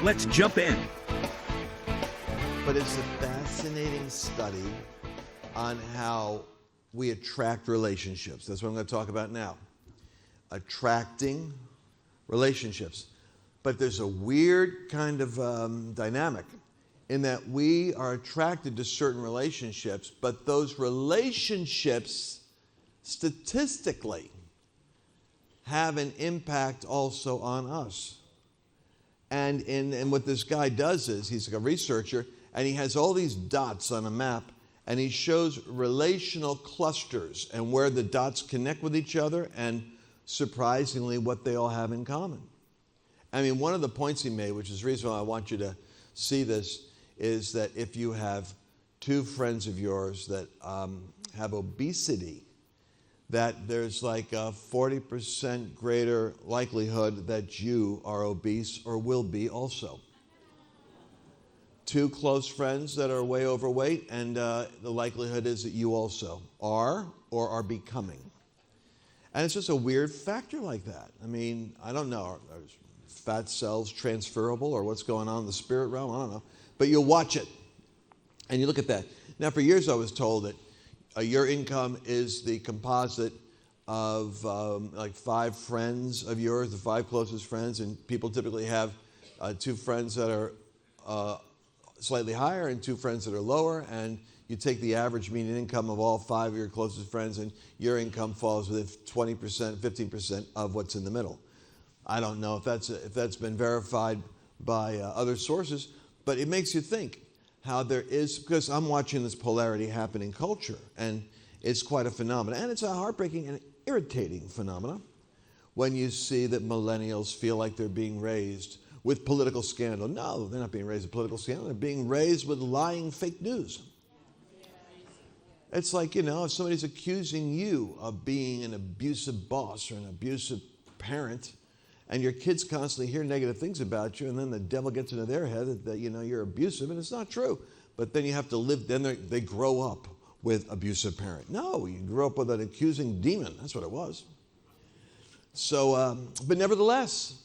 Let's jump in. But it's a fascinating study on how we attract relationships. That's what I'm going to talk about now. Attracting relationships. But there's a weird kind of dynamic in that we are attracted to certain relationships, but those relationships statistically have an impact also on us. And what this guy does is, he's a researcher, and he has all these dots on a map, and he shows relational clusters and where the dots connect with each other, and surprisingly, what they all have in common. I mean, one of the points he made, which is the reason why I want you to see this, is that if you have two friends of yours that have obesity, that there's like a 40% greater likelihood that you are obese or will be also. Two close friends that are way overweight, and the likelihood is that you also are or are becoming. And it's just a weird factor like that. I mean, I don't know, are fat cells transferable or what's going on in the spirit realm? I don't know. But you'll watch it, and you look at that. Now, for years I was told that your income is the composite of like 5 friends of yours, the 5 closest friends, and people typically have 2 friends that are slightly higher and 2 friends that are lower, and you take the average median income of all 5 of your closest friends, and your income falls within 20%, 15% of what's in the middle. I don't know if that's been verified by other sources, but it makes you think how there is, because I'm watching this polarity happen in culture, and it's quite a phenomenon. And it's a heartbreaking and irritating phenomenon when you see that millennials feel like they're being raised with political scandal. No, they're not being raised with political scandal. They're being raised with lying fake news. It's like, if somebody's accusing you of being an abusive boss or an abusive parent, and your kids constantly hear negative things about you, and then the devil gets into their head that you're abusive, and it's not true. But then you have to live, then they grow up with abusive parent. No, you grew up with an accusing demon. That's what it was. So, but nevertheless,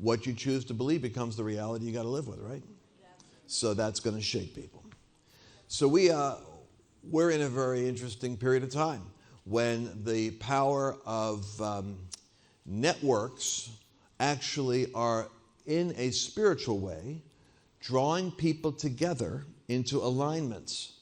what you choose to believe becomes the reality you got to live with, right? So that's going to shape people. So we're in a very interesting period of time when the power of networks actually are, in a spiritual way, drawing people together into alignments.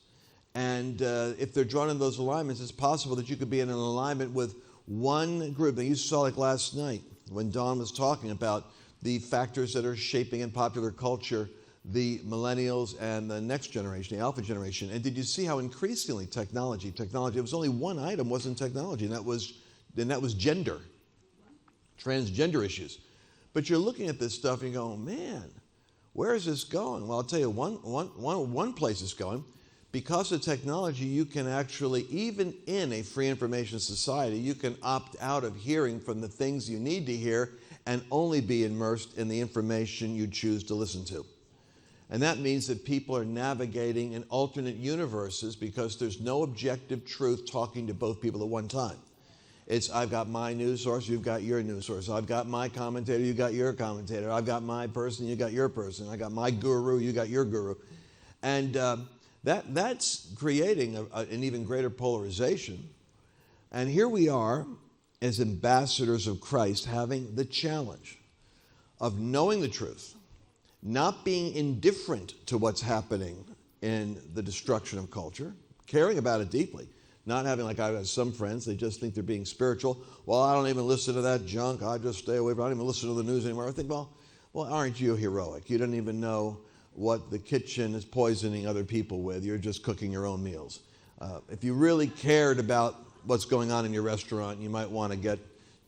And if they're drawn in those alignments, it's possible that you could be in an alignment with one group. Now, you saw like last night when Dawn was talking about the factors that are shaping in popular culture the millennials and the next generation, the alpha generation. And did you see how increasingly technology, it was only one item wasn't technology, and that was gender. Transgender issues. But you're looking at this stuff and you go, man, where is this going? Well, I'll tell you one place it's going. Because of technology, you can actually, even in a free information society, you can opt out of hearing from the things you need to hear and only be immersed in the information you choose to listen to. And that means that people are navigating in alternate universes because there's no objective truth talking to both people at one time. It's, I've got my news source, you've got your news source. I've got my commentator, you got your commentator. I've got my person, you got your person. I got my guru, you got your guru. And that's creating an even greater polarization. And here we are as ambassadors of Christ having the challenge of knowing the truth, not being indifferent to what's happening in the destruction of culture, caring about it deeply. Not having, like I've got some friends, they just think they're being spiritual. Well, I don't even listen to that junk. I just stay away from it. I don't even listen to the news anymore. I think, well, aren't you heroic? You don't even know what the kitchen is poisoning other people with. You're just cooking your own meals. If you really cared about what's going on in your restaurant, you might want to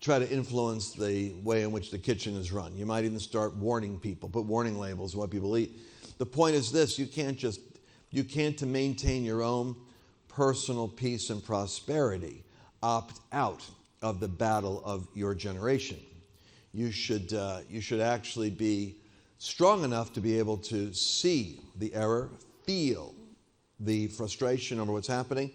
try to influence the way in which the kitchen is run. You might even start warning people, put warning labels on what people eat. The point is this, you can't to maintain your own personal peace and prosperity, opt out of the battle of your generation. You should actually be strong enough to be able to see the error, feel the frustration over what's happening,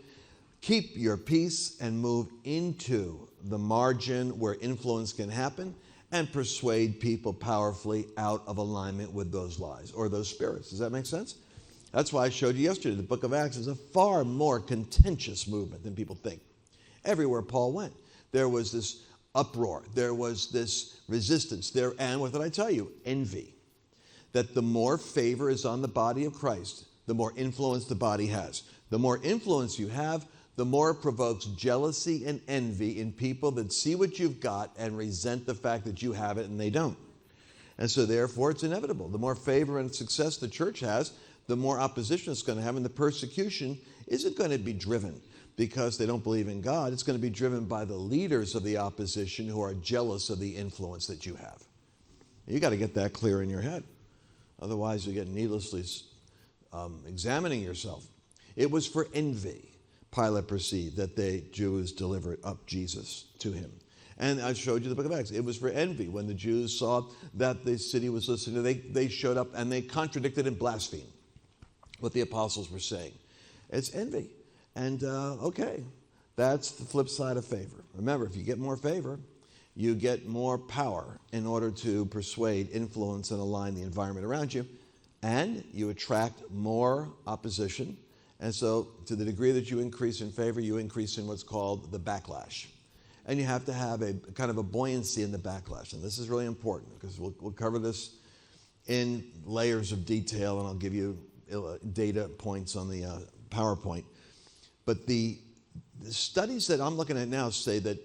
keep your peace and move into the margin where influence can happen, and persuade people powerfully out of alignment with those lies or those spirits. Does that make sense? That's why I showed you yesterday the book of Acts is a far more contentious movement than people think. Everywhere Paul went, there was this uproar. There was this resistance. And what did I tell you? Envy. That the more favor is on the body of Christ, the more influence the body has. The more influence you have, the more it provokes jealousy and envy in people that see what you've got and resent the fact that you have it and they don't. And so therefore it's inevitable. The more favor and success the church has, the more opposition it's going to have, and the persecution isn't going to be driven because they don't believe in God. It's going to be driven by the leaders of the opposition who are jealous of the influence that you have. You got to get that clear in your head. Otherwise you get needlessly examining yourself. It was for envy Pilate perceived that the Jews delivered up Jesus to him. And I showed you the book of Acts. It was for envy. When the Jews saw that the city was listening to them, they showed up and they contradicted and blasphemed what the apostles were saying. It's envy. And okay, that's the flip side of favor. Remember, if you get more favor, you get more power in order to persuade, influence, and align the environment around you. And you attract more opposition. And so to the degree that you increase in favor, you increase in what's called the backlash. And you have to have a kind of a buoyancy in the backlash. And this is really important because we'll cover this in layers of detail, and I'll give you data points on the PowerPoint. But the studies that I'm looking at now say that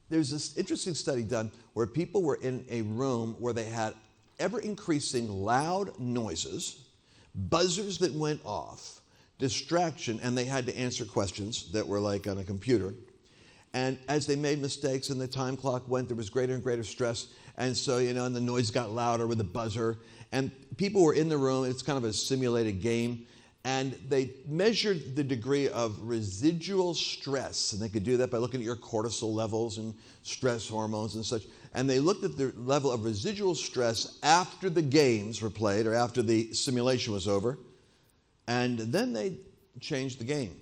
there's this interesting study done where people were in a room where they had ever-increasing loud noises, buzzers that went off, distraction, and they had to answer questions that were like on a computer. And as they made mistakes and the time clock went, there was greater and greater stress. And so, and the noise got louder with the buzzer. And people were in the room. It's kind of a simulated game. And they measured the degree of residual stress. And they could do that by looking at your cortisol levels and stress hormones and such. And they looked at the level of residual stress after the games were played or after the simulation was over. And then they changed the game.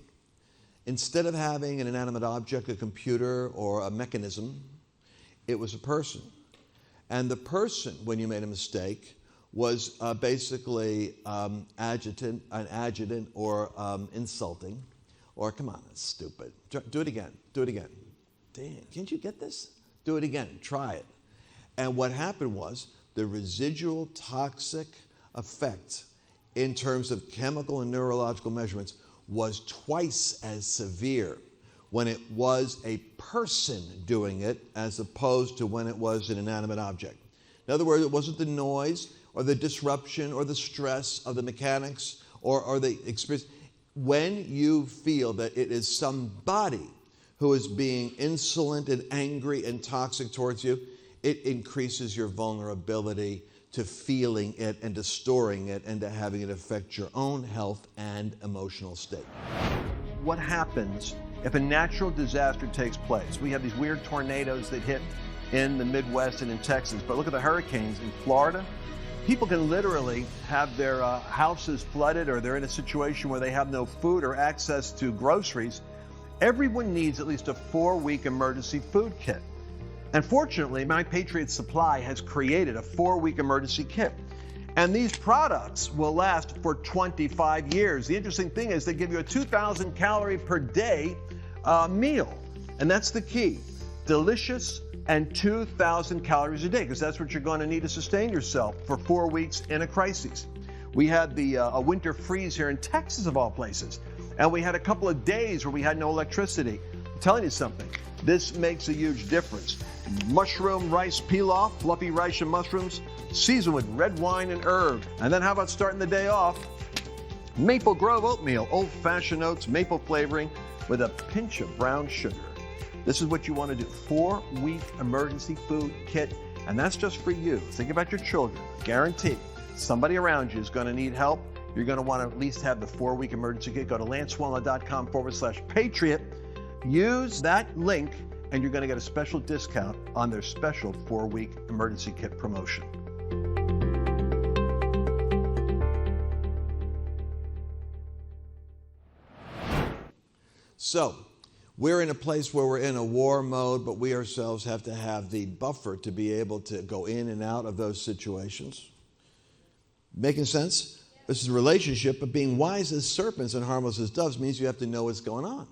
Instead of having an inanimate object, a computer or a mechanism, it was a person. And the person, when you made a mistake, was basically an adjutant or insulting. Or, come on, that's stupid. Do it again. Do it again. Damn, can't you get this? Do it again. Try it. And what happened was the residual toxic effect in terms of chemical and neurological measurements was twice as severe when it was a person doing it as opposed to when it was an inanimate object. In other words, it wasn't the noise or the disruption or the stress of the mechanics or the experience. When you feel that it is somebody who is being insolent and angry and toxic towards you, it increases your vulnerability to feeling it and to storing it and to having it affect your own health and emotional state. What happens if a natural disaster takes place? We have these weird tornadoes that hit in the Midwest and in Texas, but look at the hurricanes in Florida. People can literally have their houses flooded, or they're in a situation where they have no food or access to groceries. Everyone needs at least a 4-week emergency food kit. And fortunately, My Patriot Supply has created a 4-week emergency kit. And these products will last for 25 years. The interesting thing is they give you a 2,000 calorie per day meal. And that's the key. Delicious and 2,000 calories a day, because that's what you're going to need to sustain yourself for 4 weeks in a crisis. We had a winter freeze here in Texas, of all places. And we had a couple of days where we had no electricity. I'm telling you something, this makes a huge difference. Mushroom rice pilaf, fluffy rice and mushrooms, seasoned with red wine and herb. And then how about starting the day off? Maple Grove oatmeal, old-fashioned oats, maple flavoring with a pinch of brown sugar. This is what you want to do. 4-week emergency food kit, and that's just for you. Think about your children. Guaranteed, somebody around you is going to need help. You're going to want to at least have the 4-week emergency kit. Go to lancewallnau.com/Patriot. Use that link, and you're going to get a special discount on their special 4-week emergency kit promotion. So, we're in a place where we're in a war mode, but we ourselves have to have the buffer to be able to go in and out of those situations. Making sense? This is a relationship, but being wise as serpents and harmless as doves means you have to know what's going on.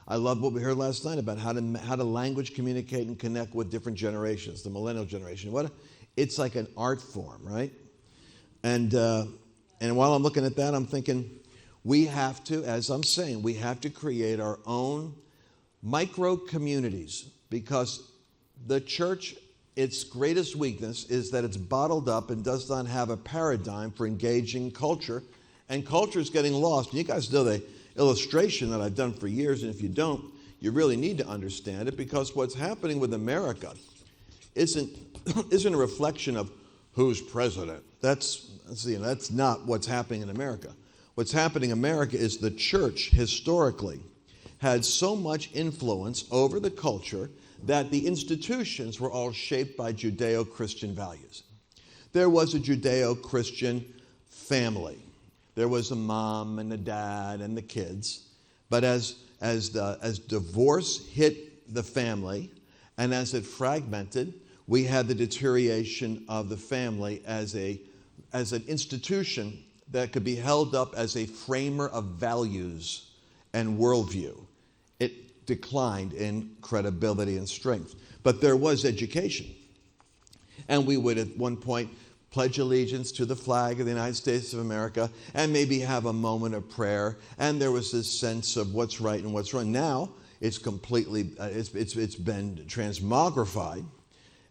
I love what we heard last night about how to language communicate and connect with different generations, the millennial generation. It's like an art form, right? And while I'm looking at that, I'm thinking we have to, as I'm saying, we have to create our own micro communities, because the church, its greatest weakness is that it's bottled up and does not have a paradigm for engaging culture, and culture is getting lost. And you guys know the illustration that I've done for years, and if you don't, you really need to understand it, because what's happening with America isn't a reflection of who's president. That's not what's happening in America. What's happening in America is the church historically had so much influence over the culture that the institutions were all shaped by Judeo-Christian values. There was a Judeo-Christian family. There was a mom and a dad and the kids. But as divorce hit the family and as it fragmented, we had the deterioration of the family as an institution that could be held up as a framer of values and worldview. It declined in credibility and strength. But there was education. And we would at one point pledge allegiance to the flag of the United States of America and maybe have a moment of prayer. And there was this sense of what's right and what's wrong. Now it's completely, it's been transmogrified.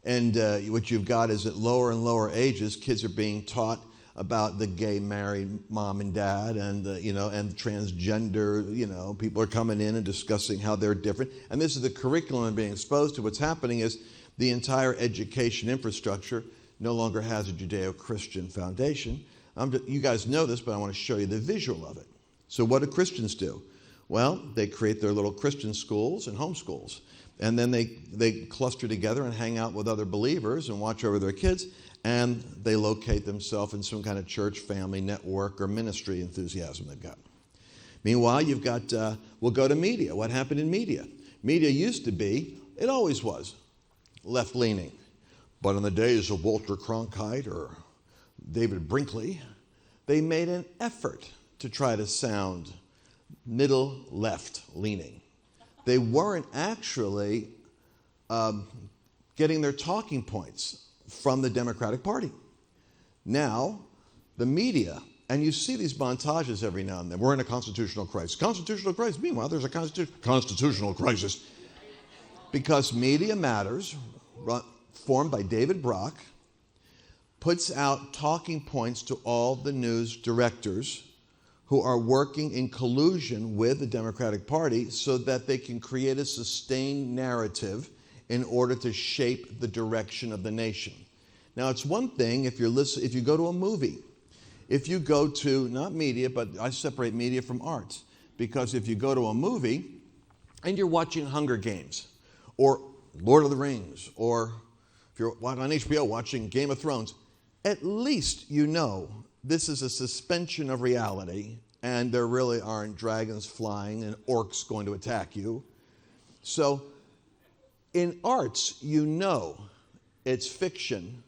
And what you've got is at lower and lower ages, kids are being taught about the gay married mom and dad, and and transgender, people are coming in and discussing how they're different. And this is the curriculum being exposed to. What's happening is the entire education infrastructure no longer has a Judeo-Christian foundation. You guys know this, but I want to show you the visual of it. So what do Christians do? Well, they create their little Christian schools and homeschools. And then they cluster together and hang out with other believers and watch over their kids. And they locate themselves in some kind of church, family, network, or ministry enthusiasm they've got. Meanwhile, you've got, we'll go to media. What happened in media? Media used to be, it always was, left-leaning. But in the days of Walter Cronkite or David Brinkley, they made an effort to try to sound middle left-leaning. They weren't actually getting their talking points from the Democratic Party. Now, the media, and you see these montages every now and then. We're in a constitutional crisis. Constitutional crisis. Meanwhile, there's a constitutional crisis. Because Media Matters, formed by David Brock, puts out talking points to all the news directors who are working in collusion with the Democratic Party so that they can create a sustained narrative in order to shape the direction of the nation. Now, it's one thing if you go to a movie. If you go to, not media, but I separate media from arts, because if you go to a movie and you're watching Hunger Games or Lord of the Rings, or if you're on HBO watching Game of Thrones, at least you know this is a suspension of reality and there really aren't dragons flying and orcs going to attack you. So in arts, you know it's fiction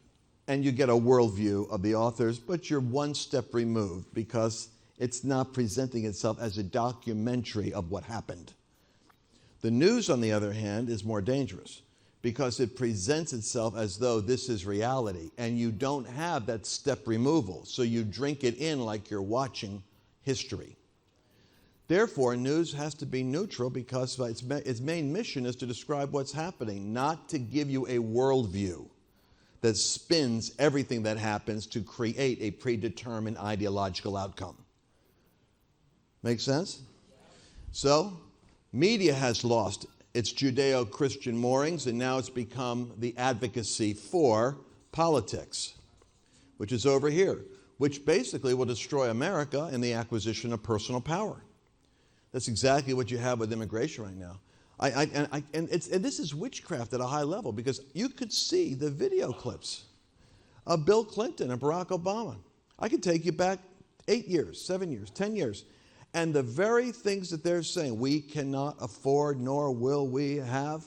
and you get a worldview of the authors, but you're one step removed because it's not presenting itself as a documentary of what happened. The news, on the other hand, is more dangerous because it presents itself as though this is reality, and you don't have that step removal, so you drink it in like you're watching history. Therefore, news has to be neutral because its main mission is to describe what's happening, not to give you a worldview that spins everything that happens to create a predetermined ideological outcome. Make sense? So, media has lost its Judeo-Christian moorings, and now it's become the advocacy for politics, which is over here, which basically will destroy America in the acquisition of personal power. That's exactly what you have with immigration right now. And this is witchcraft at a high level, because you could see the video clips of Bill Clinton and Barack Obama. I could take you back 8 years, 7 years, 10 years. And the very things that they're saying, we cannot afford, nor will we have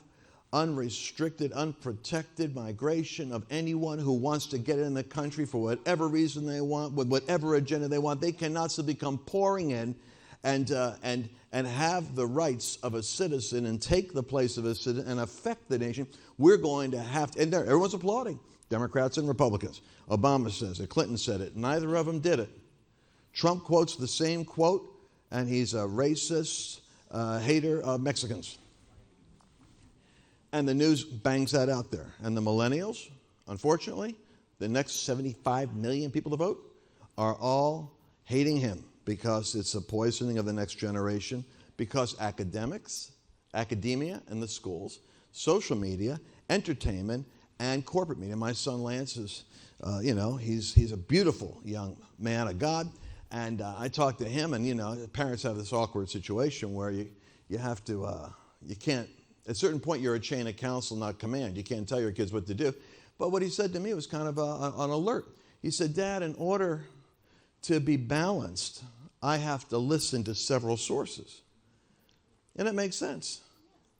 unrestricted, unprotected migration of anyone who wants to get in the country for whatever reason they want, with whatever agenda they want. They cannot simply come pouring in and have the rights of a citizen and take the place of a citizen and affect the nation. We're going to have to, and everyone's applauding, Democrats and Republicans. Obama says it, Clinton said it, neither of them did it. Trump quotes the same quote, and he's a racist hater of Mexicans. And the news bangs that out there. And the millennials, unfortunately, the next 75 million people to vote, are all hating him because it's a poisoning of the next generation, because academia and the schools, social media, entertainment, and corporate media. My son Lance is, he's a beautiful young man of God. And I talked to him, and, parents have this awkward situation where you have to, you can't, at a certain point, you're a chain of counsel, not command. You can't tell your kids what to do. But what he said to me was kind of an alert. He said, Dad, in order to be balanced, I have to listen to several sources. And it makes sense.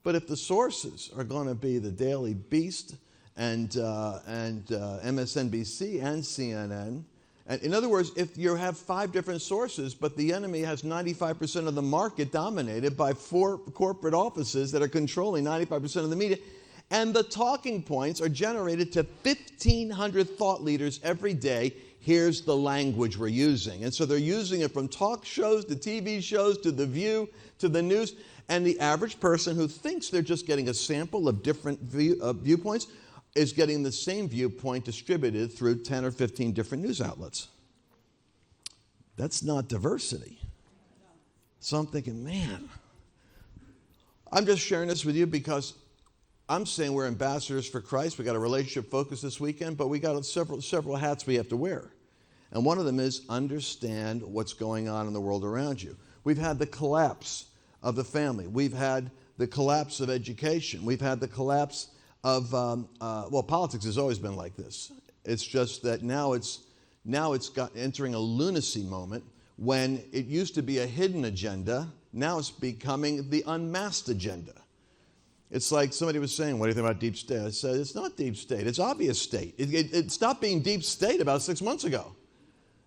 But if the sources are going to be the Daily Beast and MSNBC and CNN, and in other words, if you have 5 different sources, but the enemy has 95% of the market dominated by 4 corporate offices that are controlling 95% of the media, and the talking points are generated to 1,500 thought leaders every day, here's the language we're using. And so they're using it from talk shows to TV shows to The View to the news. And the average person who thinks they're just getting a sample of different viewpoints is getting the same viewpoint distributed through 10 or 15 different news outlets. That's not diversity. So I'm thinking, man, I'm just sharing this with you because I'm saying we're ambassadors for Christ. We got a relationship focus this weekend, but we got several hats we have to wear. And one of them is understand what's going on in the world around you. We've had the collapse of the family. We've had the collapse of education. We've had the collapse of, politics has always been like this. It's just that now it's entering a lunacy moment when it used to be a hidden agenda. Now it's becoming the unmasked agenda. It's like somebody was saying, what do you think about deep state? I said, it's not deep state. It's obvious state. It stopped being deep state about 6 months ago.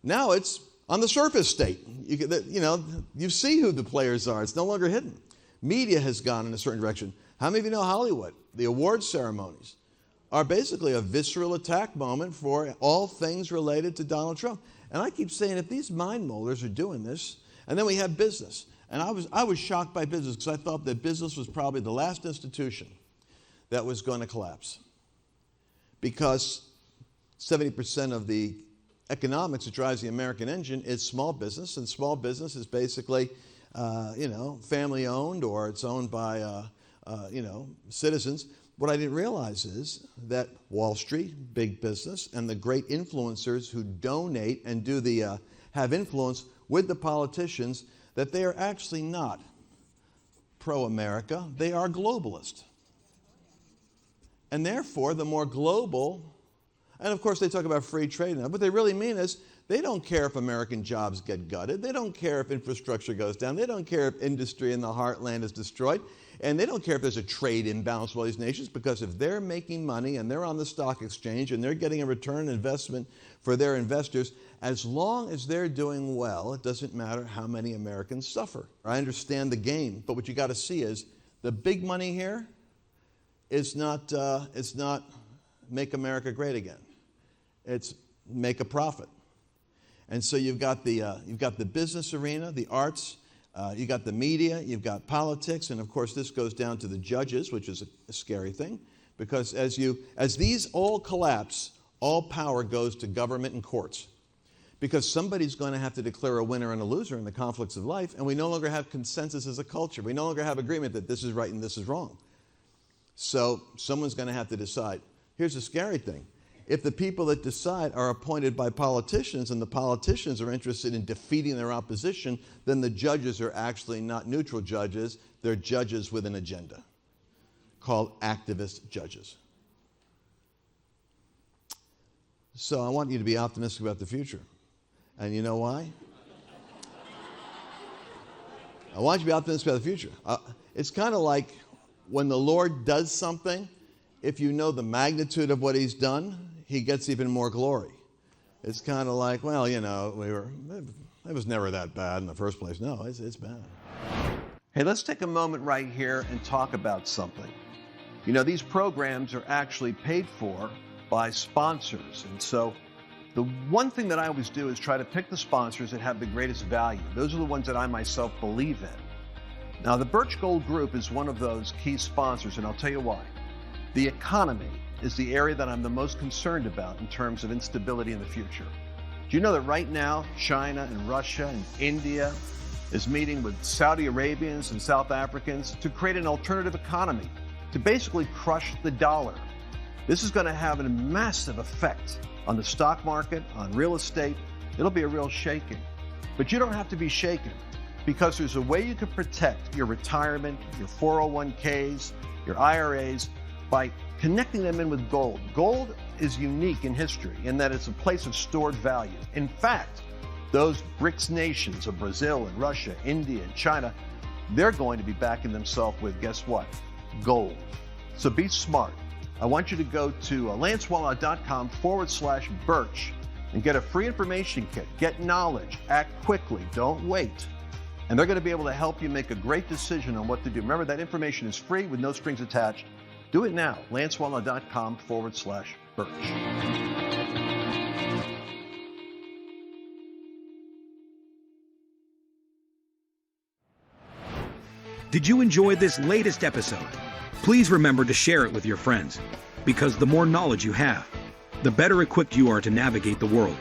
Now it's on the surface state. You see who the players are. It's no longer hidden. Media has gone in a certain direction. How many of you know Hollywood? The award ceremonies are basically a visceral attack moment for all things related to Donald Trump. And I keep saying, if these mind molders are doing this, and then we have business. And I was shocked by business because I thought that business was probably the last institution that was going to collapse. Because 70% of the economics that drives the American engine is small business, and small business is basically, family owned, or it's owned by, citizens. What I didn't realize is that Wall Street, big business, and the great influencers who donate and have influence with the politicians, that they are actually not pro-America. They are globalist. And therefore, the more global, and of course they talk about free trade now, what they really mean is they don't care if American jobs get gutted. They don't care if infrastructure goes down. They don't care if industry in the heartland is destroyed. And they don't care if there's a trade imbalance with all these nations, because if they're making money and they're on the stock exchange and they're getting a return investment for their investors, as long as they're doing well, it doesn't matter how many Americans suffer. I understand the game, but what you got to see is the big money here is not make America great again. It's make a profit. And so you've got the business arena, the arts, you've got the media, you've got politics, and of course this goes down to the judges, which is a scary thing, because as these all collapse, all power goes to government and courts. Because somebody's going to have to declare a winner and a loser in the conflicts of life, and we no longer have consensus as a culture. We no longer have agreement that this is right and this is wrong. So someone's going to have to decide. Here's the scary thing. If the people that decide are appointed by politicians, and the politicians are interested in defeating their opposition, then the judges are actually not neutral judges. They're judges with an agenda called activist judges. So I want you to be optimistic about the future. And you know why? I want you to be optimistic about the future. It's kind of like when the Lord does something, if you know the magnitude of what he's done, he gets even more glory. It's kind of like, well, you know, it was never that bad in the first place. No, it's bad. Hey, let's take a moment right here and talk about something. You know, these programs are actually paid for by sponsors. And so the one thing that I always do is try to pick the sponsors that have the greatest value. Those are the ones that I myself believe in. Now, the Birch Gold Group is one of those key sponsors, and I'll tell you why. The economy is the area that I'm the most concerned about in terms of instability in the future. Do you know that right now, China and Russia and India is meeting with Saudi Arabians and South Africans to create an alternative economy, to basically crush the dollar? This is going to have a massive effect on the stock market, on real estate. It'll be a real shaking. But you don't have to be shaken, because there's a way you can protect your retirement, your 401ks, your IRAs, by connecting them in with gold. Gold is unique in history in that it's a place of stored value. In fact, those BRICS nations of Brazil and Russia, India and China, they're going to be backing themselves with, guess what? Gold. So be smart. I want you to go to lancewallnau.com/birch and get a free information kit. Get knowledge, act quickly, don't wait. And they're going to be able to help you make a great decision on what to do. Remember, that information is free with no strings attached. Do it now, lancewallnau.com/birch. Did you enjoy this latest episode? Please remember to share it with your friends, because the more knowledge you have, the better equipped you are to navigate the world.